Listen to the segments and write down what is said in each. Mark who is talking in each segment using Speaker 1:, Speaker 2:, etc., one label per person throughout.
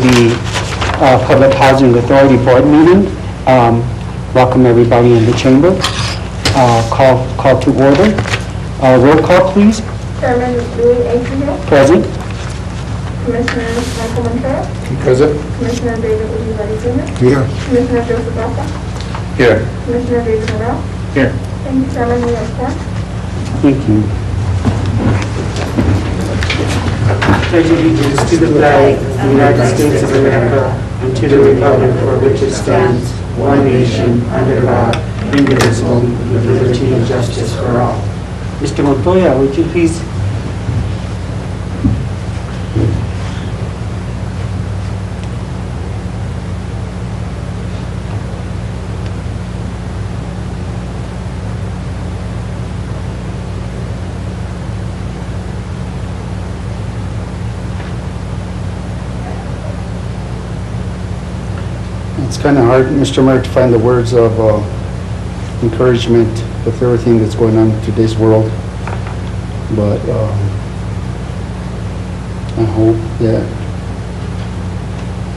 Speaker 1: the Public Housing Authority Board meeting. Welcome everybody in the chamber. Call to order. Roll call, please.
Speaker 2: Chairman Louis A. Hill.
Speaker 1: Present.
Speaker 2: Commissioner Michael Montero.
Speaker 3: Present.
Speaker 2: Commissioner David Uribe Jr.
Speaker 3: Here.
Speaker 2: Commissioner Joseph Baca.
Speaker 3: Here.
Speaker 2: Commissioner David Morrell.
Speaker 3: Here.
Speaker 2: Thank you, Chairman. We have four.
Speaker 1: Thank you. Pledge allegiance to the flag of the United States of America and to the republic for which it stands, one nation, under God, indivisible, with liberty and justice for all. Mr. Montoya, would you please?
Speaker 3: It's kind of hard, Mr. Mayor, to find the words of encouragement with everything that's going on in today's world. But I hope that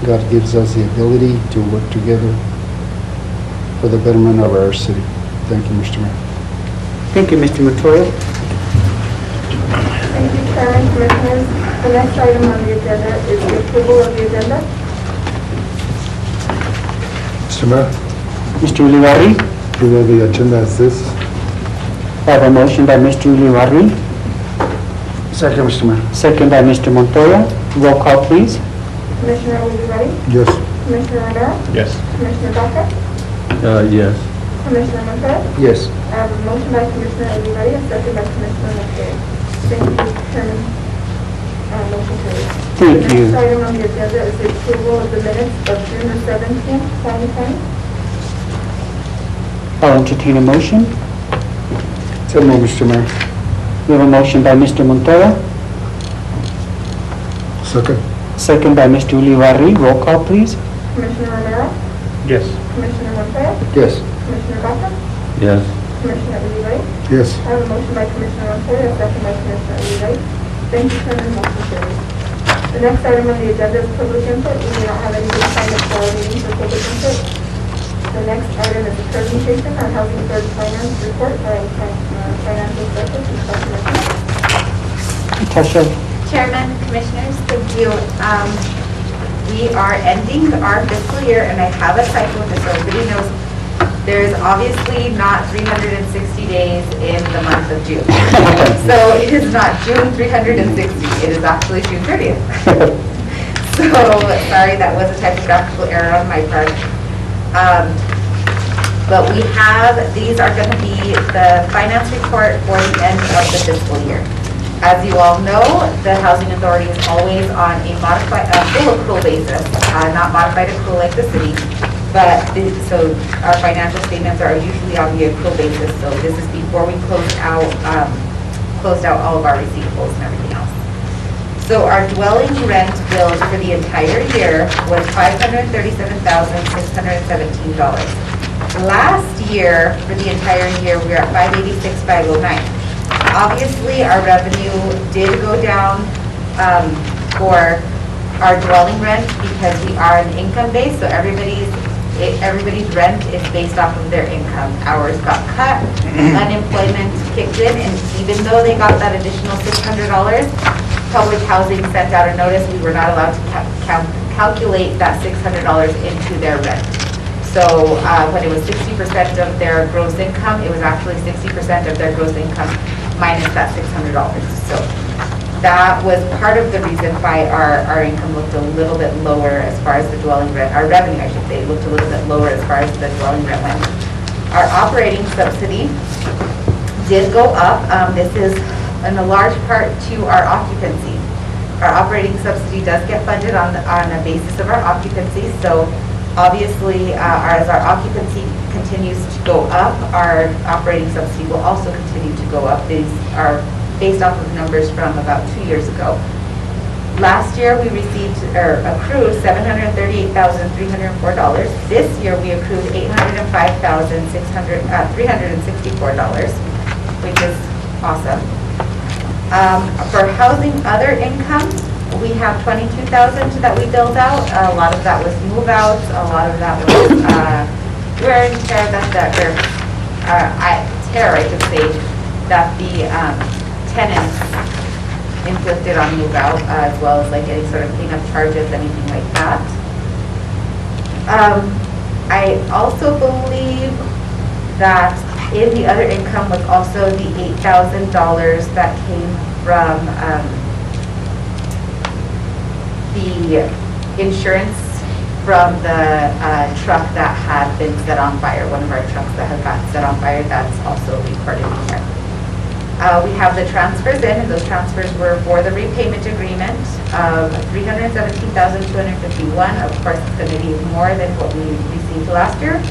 Speaker 3: God gives us the ability to work together for the betterment of our city. Thank you, Mr. Mayor.
Speaker 1: Thank you, Mr. Montoya.
Speaker 2: Thank you, Chairman, Commissioners. The next item on the agenda is the approval of the agenda.
Speaker 3: Mr. Mayor,
Speaker 1: Mr. Ulibarri,
Speaker 3: approval of the agenda is this.
Speaker 1: I have a motion by Mr. Ulibarri,
Speaker 3: Second, Mr. Mayor.
Speaker 1: second by Mr. Montoya. Roll call, please.
Speaker 2: Commissioner Uribe.
Speaker 3: Yes.
Speaker 2: Commissioner Romero.
Speaker 3: Yes.
Speaker 2: Commissioner Baca.
Speaker 4: Yes.
Speaker 2: Commissioner Montero.
Speaker 3: Yes.
Speaker 2: I have a motion by Commissioner Uribe, a second by Commissioner Montero. Thank you, Chairman. Motion carries.
Speaker 1: Thank
Speaker 2: The
Speaker 1: you.
Speaker 2: next item on the agenda is the approval of the minutes of June the 17th, 2020.
Speaker 1: I'll entertain a motion.
Speaker 3: So move, Mr. Mayor.
Speaker 1: We have a motion by Mr. Montoya,
Speaker 3: Second.
Speaker 1: second by Mr. Ulibarri. Roll call, please.
Speaker 2: Commissioner Romero.
Speaker 3: Yes.
Speaker 2: Commissioner Montero.
Speaker 3: Yes.
Speaker 2: Commissioner Baca.
Speaker 4: Yes.
Speaker 2: Commissioner Uribe.
Speaker 3: Yes.
Speaker 2: I have a motion by Commissioner Montero, a second by Commissioner Uribe. Thank you, Chairman. Motion carries. The next item on the agenda is public input. We do not have anybody signed up for our meeting for public input. The next item is a presentation on Housing Authority Finance Report by Financial Specialist,
Speaker 1: Natasha.
Speaker 5: Chairman, Commissioners, thank you. We are ending our fiscal year, and I have a typo just so everybody knows. There is obviously not 360 days in the month of June. So it is not June 360, it is actually June 30th. So, sorry, that was a typographical error on my part. But we have, these are going to be the finance report for the end of the fiscal year. As you all know, the Housing Authority is always on a modified, full accrual basis, not modified accrual like the city. But, so our financial statements are usually on the accrual basis. So this is before we closed out all of our receivables and everything else. So our dwelling rent bill for the entire year was $537,617. Last year, for the entire year, we were at $586,509. Obviously, our revenue did go down for our dwelling rent because we are an income base, so everybody's rent is based off of their income. Ours got cut, unemployment kicked in, and even though they got that additional $600, public housing sent out a notice we were not allowed to calculate that $600 into their rent. So when it was 60% of their gross income, it was actually 60% of their gross income minus that $600. So that was part of the reason why our income looked a little bit lower as far as the dwelling rent, our revenue, I should say, looked a little bit lower as far as the dwelling rent went. Our operating subsidy did go up. This is in a large part to our occupancy. Our operating subsidy does get funded on a basis of our occupancy. So obviously, as our occupancy continues to go up, our operating subsidy will also continue to go up. These are based off of numbers from about 2 years ago. Last year, we received or accrued $738,304. This year, we accrued $805,364, which is awesome. For housing other income, We have 22,000 that we billed out. A lot of that was move outs, a lot of that was wear and tear I should say, that the tenants inflicted on move out, as well as like any sort of cleanup charges, anything like that. I also believe that in the other income was also the $8,000 that came from the insurance from the truck that had been set on fire, one of our trucks that had got set on fire, that's also recorded in here. We have the transfers in, and those transfers were for the repayment agreement of $317,251. Of course, it's going to be more than what we received last year.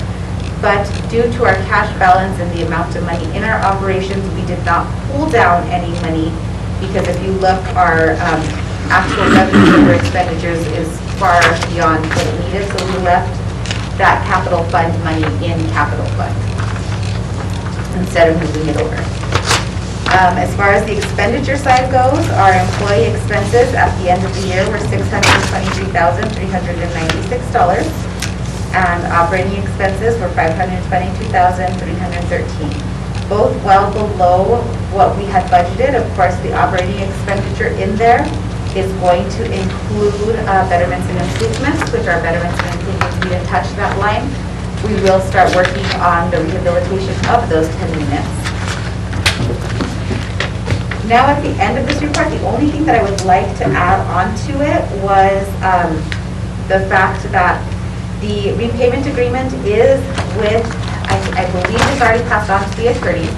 Speaker 5: But due to our cash balance and the amount of money in our operations, we did not pull down any money, because if you look, our actual revenue for expenditures is far beyond what it needed, so we left that capital fund money in capital fund instead of moving it over. As far as the expenditure side goes, our employee expenses at the end of the year were $623,396, and operating expenses were $522,313. Both well below what we had budgeted. Of course, the operating expenditure in there is going to include betterments and improvements, which are betterments and improvements. We didn't touch that line. We will start working on the rehabilitation of those 10 units. Now, at the end of this report, the only thing that I would like to add on to it was the fact that the repayment agreement is with, I believe it's already passed on to the attorney.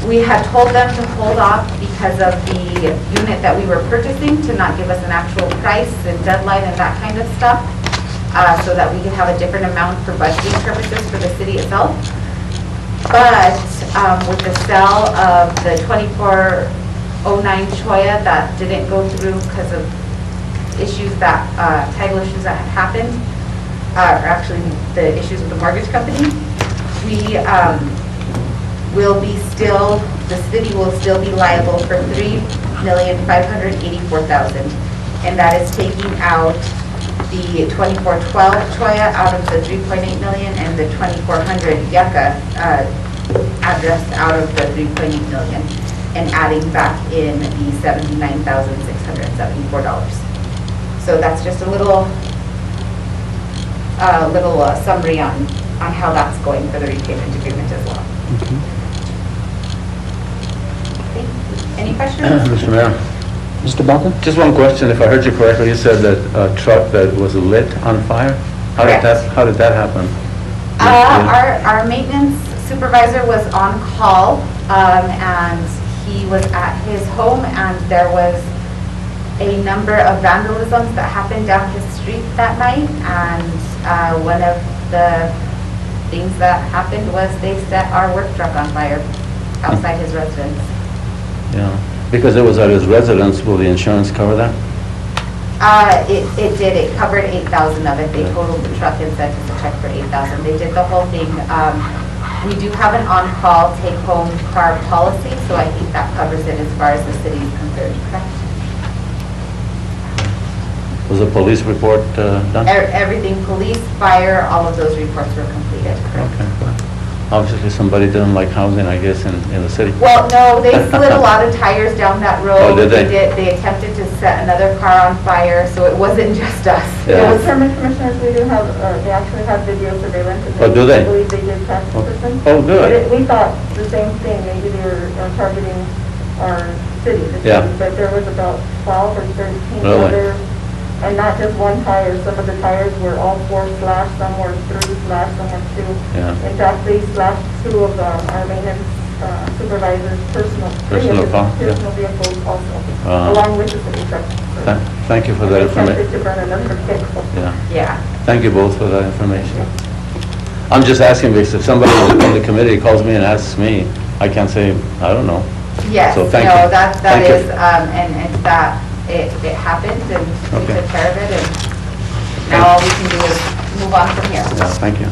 Speaker 5: We had told them to hold off because of the unit that we were purchasing, to not give us an actual price and deadline and that kind of stuff, so that we could have a different amount for budgeting purposes for the city itself. But with the sale of the 2409 Choya that didn't go through because of issues that, title issues that had happened, or actually the issues with the mortgage company, we will be still, the city will still be liable for $3,584,000, and that is taking out the 2412 Choya out of the 3.8 million and the 2400 Yucca address out of the 3.8 million, and adding back in the $79,674. So that's just a little summary on how that's going for the repayment agreement as well. Any questions?
Speaker 4: Mr. Mayor,
Speaker 3: Mr. Baca?
Speaker 4: just one question. If I heard you correctly, you said that a truck that was lit on fire? How did that happen?
Speaker 5: Our maintenance supervisor was on call, and he was at his home, and there was a number of vandalisms that happened down his street that night, and one of the things that happened was they set our work truck on fire outside his residence.
Speaker 4: Yeah, because it was at his residence, will the insurance cover that?
Speaker 5: It did. It covered 8,000 of it. They totaled the truck and sent us a check for 8,000. They did the whole thing. We do have an on-call take-home car policy, so I think that covers it as far as the city is concerned, correct?
Speaker 4: Was a police report done?
Speaker 5: Everything, police, fire, all of those reports were completed, correct?
Speaker 4: Okay. Obviously, somebody didn't like housing, I guess, in the city.
Speaker 5: Well, no, they slid a lot of tires down that road.
Speaker 4: Oh, did they?
Speaker 5: They attempted to set another car on fire, so it wasn't just us.
Speaker 4: Yeah.
Speaker 2: With permit commissioners, we do have, they actually have video surveillance. And
Speaker 4: Oh, do they?
Speaker 2: I believe they did catch the person.
Speaker 4: Oh, good.
Speaker 2: We thought the same thing, maybe they were targeting our city, the
Speaker 4: Yeah.
Speaker 2: city, but there was about 12 or 13
Speaker 4: Really?
Speaker 2: other, and not just one tire. Some of the tires were all 4 slashed, some were 3 slashed, some were 2.
Speaker 4: Yeah.
Speaker 2: In fact, they slashed 2 of our maintenance supervisors' personal
Speaker 4: Personal
Speaker 2: vehicles also,
Speaker 4: Wow.
Speaker 2: along with the city truck.
Speaker 4: Thank you for that
Speaker 2: And they attempted
Speaker 4: information.
Speaker 2: to burn another vehicle.
Speaker 4: Yeah,
Speaker 5: Yeah.
Speaker 4: thank you both for that information. I'm just asking because if somebody on the committee calls me and asks me, I can't say, I don't know.
Speaker 5: Yes,
Speaker 4: So
Speaker 5: no,
Speaker 4: thank you.
Speaker 5: that
Speaker 4: Thank you.
Speaker 5: is, and that, it happened, and we
Speaker 4: Okay.
Speaker 5: took care of it, and now all we can do is move on from here.
Speaker 4: Yeah, thank you.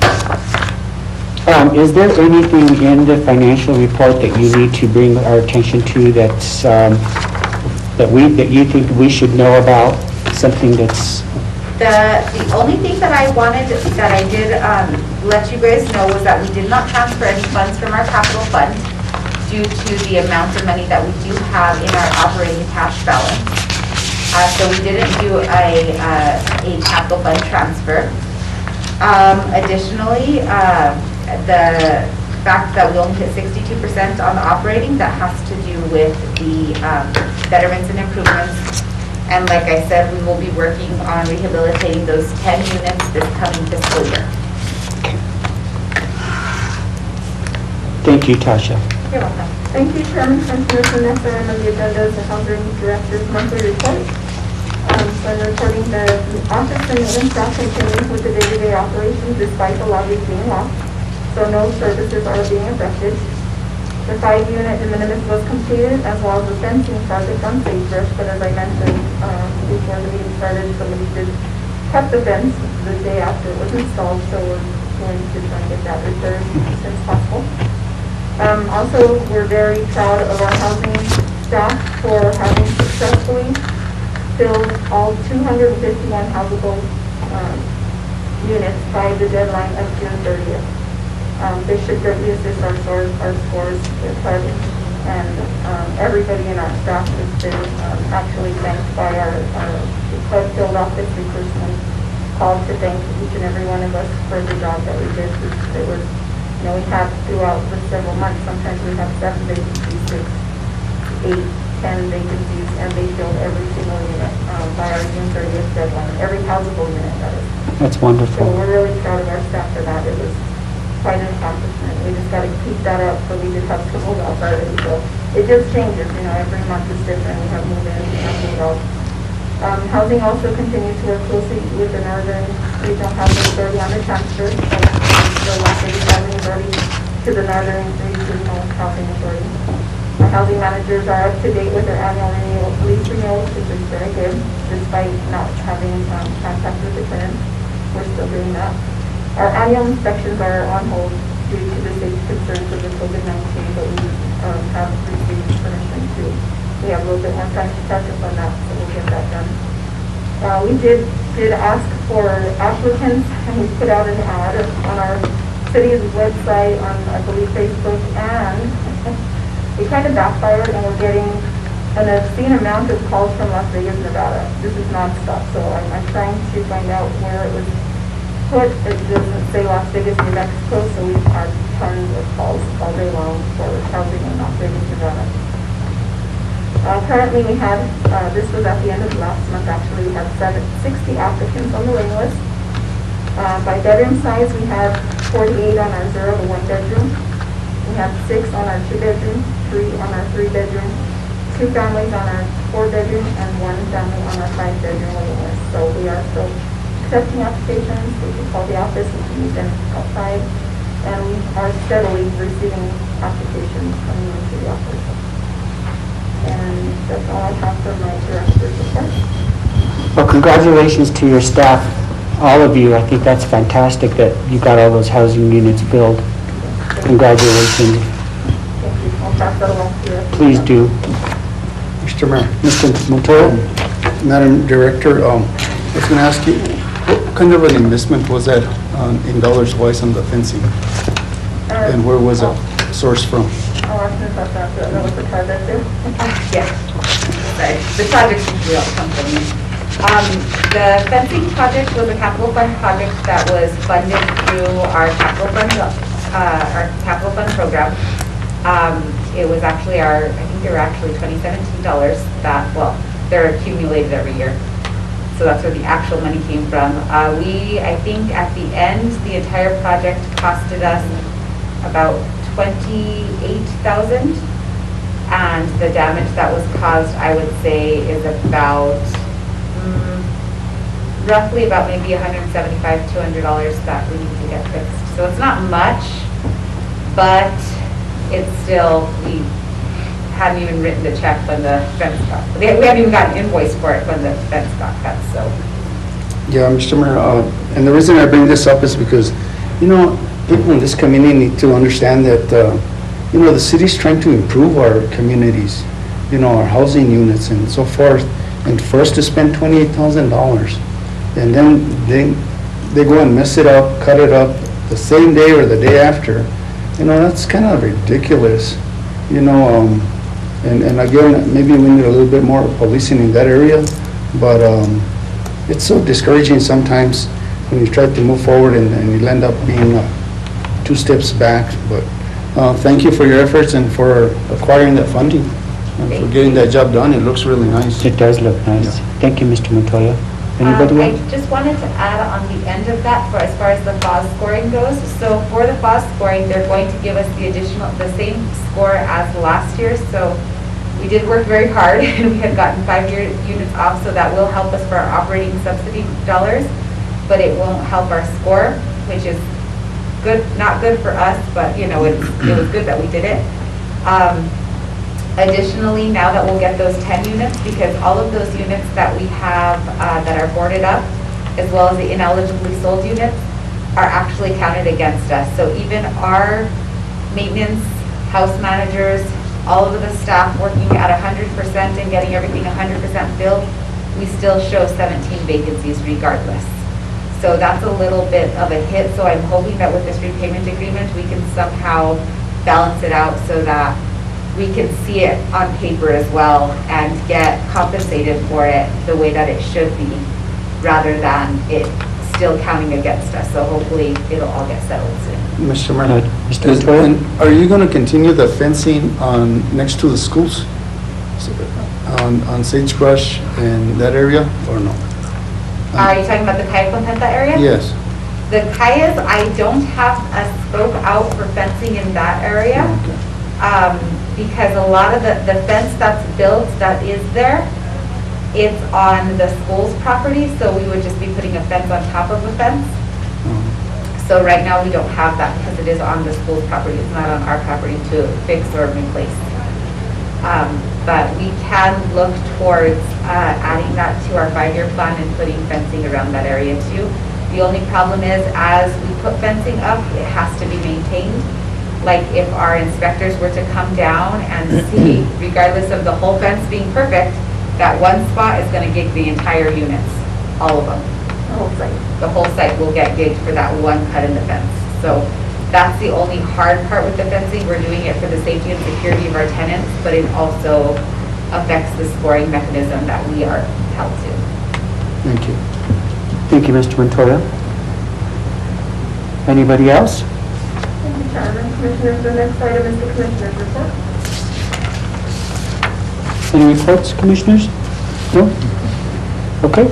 Speaker 6: Is there anything in the financial report that you need to bring our attention to that's that you think we should know about? Something that's,
Speaker 5: The only thing that I wanted, that I did let you guys know was that we did not transfer any funds from our capital fund due to the amount of money that we do have in our operating cash balance. So we didn't do a capital fund transfer. Additionally, the fact that we only hit 62% on the operating, that has to do with the betterments and improvements. And like I said, we will be working on rehabilitating those 10 units this coming fiscal year.
Speaker 6: thank you, Tasha.
Speaker 5: You're welcome.
Speaker 2: Thank you, Chairman. Commissioners, the next item on the agenda is the Housing Director's monthly report. So I'm reporting the office and maintenance staff continues with the day-to-day operations despite the lobbies being locked, so no services are being affected. The 5-unit de minimis was completed, as well as the fencing project on Sagebrush, but as I mentioned before the meeting started, somebody did cut the fence the day after it was installed, so we're going to try and get that repaired as soon as possible. Also, we're very proud of our housing staff for having successfully filled all 251 housable units by the deadline of June 30th. This should greatly assist our scores with HUD, and everybody in our staff has been actually thanked by our HUD field office. We personally called to thank each and every one of us for the job that we did. It was, you know, we have throughout the several months, sometimes we have 7 vacancies, 6, 8, 10 vacancies, and they filled every single unit by our June 30th deadline, every housable unit, that is.
Speaker 6: That's
Speaker 2: So
Speaker 6: wonderful.
Speaker 2: we're really proud of our staff for that. It was quite an accomplishment. We just got to keep that up, so we just have to hold off already. So it just changes, you know, every month is different. We have move-ins, we have move-outs. Housing also continues to work closely with the Northern Regional Housing Authority on the transfer. The Las Vegas Housing Authority to the Northern Regional Housing Authority. Our housing managers are up to date with their annual lease renewals, which is very good, despite not having contact with the tenants. We're still doing that. Our annual inspections are on hold due to the safety concerns of the COVID-19, but we have received permission to. We have a little bit more time to catch up on that, so we'll get that done. We did ask for applicants, and we put out an ad on our city's website, on, I believe, Facebook, and it kind of backfired, and we're getting an obscene amount of calls from Las Vegas, Nevada. This is nonstop, so I'm trying to find out where it was put. It doesn't say Las Vegas, New Mexico, so we've had tons of calls all day long for housing in Las Vegas, Nevada. Currently, we had, this was at the end of last month, actually, we had 60 applicants on the waiting list. By bedroom size, we have 48 on our 0 to 1 bedroom. We have 6 on our 2 bedroom, 3 on our 3 bedroom, 2 families on our 4 bedroom, and 1 family on our 5 bedroom waiting list. So we are still accepting applications. We can call the office, we can meet them outside, and we are steadily receiving applications coming into the office. And that's all I have for my director's report.
Speaker 6: Well, congratulations to your staff, all of you. I think that's fantastic that you got all those housing units filled. Congratulations.
Speaker 2: Thank you. I'll pass that along to you.
Speaker 6: Please do.
Speaker 3: Mr. Mayor,
Speaker 6: Mr. Montoro?
Speaker 3: Madam Director, I was going to ask you, what kind of an investment was that in dollars wise on the fencing? And where was it sourced from?
Speaker 2: Oh, I think that was the project too.
Speaker 5: Yes. Sorry, the projects usually all come from me. The fencing project was a capital fund project that was funded through our capital fund program. It was actually I think they were actually 2017 dollars that, well, they're accumulated every year. So that's where the actual money came from. I think at the end, the entire project costed us about $28,000, and the damage that was caused, I would say, is about roughly about maybe $175, $200 that we need to get fixed. So it's not much, but it's still, we hadn't even written the check when the fence got, we hadn't even got an invoice for it when the fence got cut, so.
Speaker 3: Yeah, Mr. Mayor, and the reason I bring this up is because, you know, people in this community need to understand that, you know, the city's trying to improve our communities. our housing units and so forth, and for us to spend $28,000, and then they go and mess it up, cut it up the same day or the day after, that's kind of ridiculous, and again, maybe we need a little bit more policing in that area, but it's so discouraging sometimes when you try to move forward and you end up being 2 steps back, but thank you for your efforts and for acquiring that funding and for getting that job done. It looks really nice.
Speaker 6: It does look nice. Thank you, Mr. Montoya. Anybody else?
Speaker 5: I just wanted to add on the end of that, for as far as the FOS scoring goes. So for the FOS scoring, they're going to give us the same score as last year. So we did work very hard, and we had gotten 5 units off, so that will help us for our operating subsidy dollars, but it won't help our score, which is good, not good for us, but it was good that we did it. Additionally, now that we'll get those 10 units, because all of those units that we have that are boarded up, as well as the inaligibly sold units, are actually counted against us. So even our maintenance, house managers, all of the staff working at 100% and getting everything 100% filled, we still show 17 vacancies regardless. So that's a little bit of a hit. So I'm hoping that with this repayment agreement, we can somehow balance it out so that we can see it on paper as well and get compensated for it the way that it should be, rather than it still counting against us. So hopefully it'll all get settled soon.
Speaker 3: Mr. Mayor,
Speaker 6: Mr. Montoya?
Speaker 3: and are you going to continue the fencing next to the schools, on Sagebrush and that area, or no?
Speaker 5: Are you talking about the Kaya Contenta area?
Speaker 3: Yes.
Speaker 5: The Kayas, I don't have a scope out for fencing in that area.
Speaker 3: Okay.
Speaker 5: Because a lot of the fence that's built, that is there, it's on the school's property, so we would just be putting a fence on top of a fence. So right now, we don't have that because it is on the school's property. It's not on our property to fix or replace. But we can look towards adding that to our 5-year plan and putting fencing around that area too. The only problem is, as we put fencing up, it has to be maintained. Like if our inspectors were to come down and see, regardless of the whole fence being perfect, that one spot is going to gig the entire units, all of them.
Speaker 2: The whole site.
Speaker 5: The whole site will get gigged for that one cut in the fence. So that's the only hard part with the fencing. We're doing it for the safety and security of our tenants, but it also affects the scoring mechanism that we are held to.
Speaker 3: Thank you.
Speaker 6: Thank you, Mr. Montoya. Anybody else?
Speaker 2: Thank you, Chairman. Commissioners, the next item is the Commissioner's report.
Speaker 6: Any reports, Commissioners? No? Okay.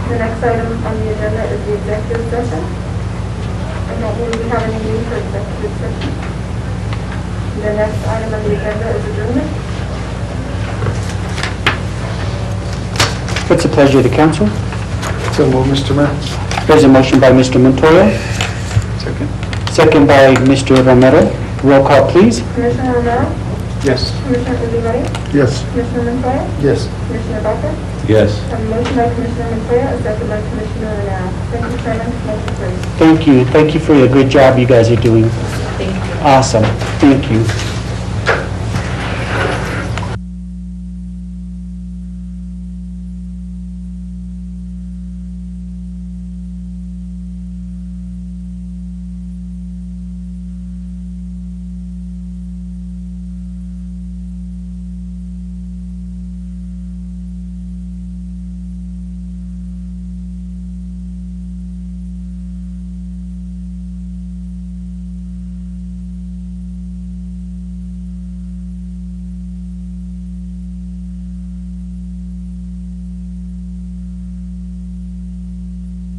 Speaker 2: The next item on the agenda is the executive session. I don't believe we have any need for executive session. The next item on the agenda is adjournment.
Speaker 6: What's the pleasure of the council?
Speaker 3: So move, Mr. Mayor.
Speaker 6: There's a motion by Mr. Montoya,
Speaker 3: Second.
Speaker 6: second by Mr. Romero. Roll call, please.
Speaker 2: Commissioner Romero,
Speaker 3: Yes.
Speaker 2: Commissioner Uribe,
Speaker 3: Yes.
Speaker 2: Commissioner Montoya,
Speaker 3: Yes.
Speaker 2: Commissioner Becker.
Speaker 4: Yes.
Speaker 2: A motion by Commissioner Montoya, a second by Commissioner Romero. Thank you, Chairman. Motion carries.
Speaker 6: Thank you. Thank you for the good job you guys are doing.
Speaker 5: Thank you.
Speaker 6: Awesome. Thank you.